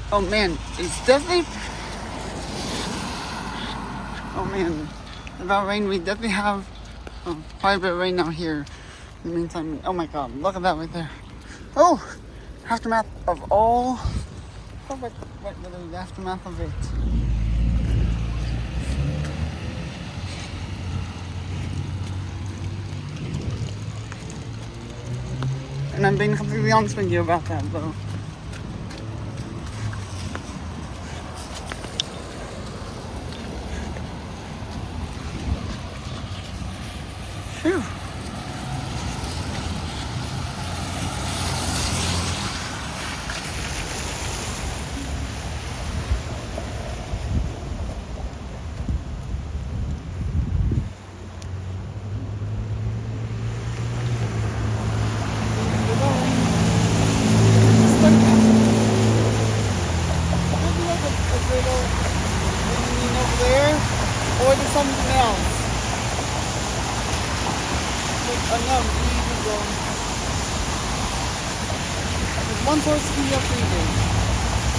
Oh man, it's definitely. Oh man, about rain, we definitely have quite a bit of rain now here. In the meantime, oh my god, look at that right there. Oh, aftermath of all. Oh, what literally the aftermath of it. And I'm being completely honest with you about that, though. Phew. Or there's something else. No, there's one source to be up to you.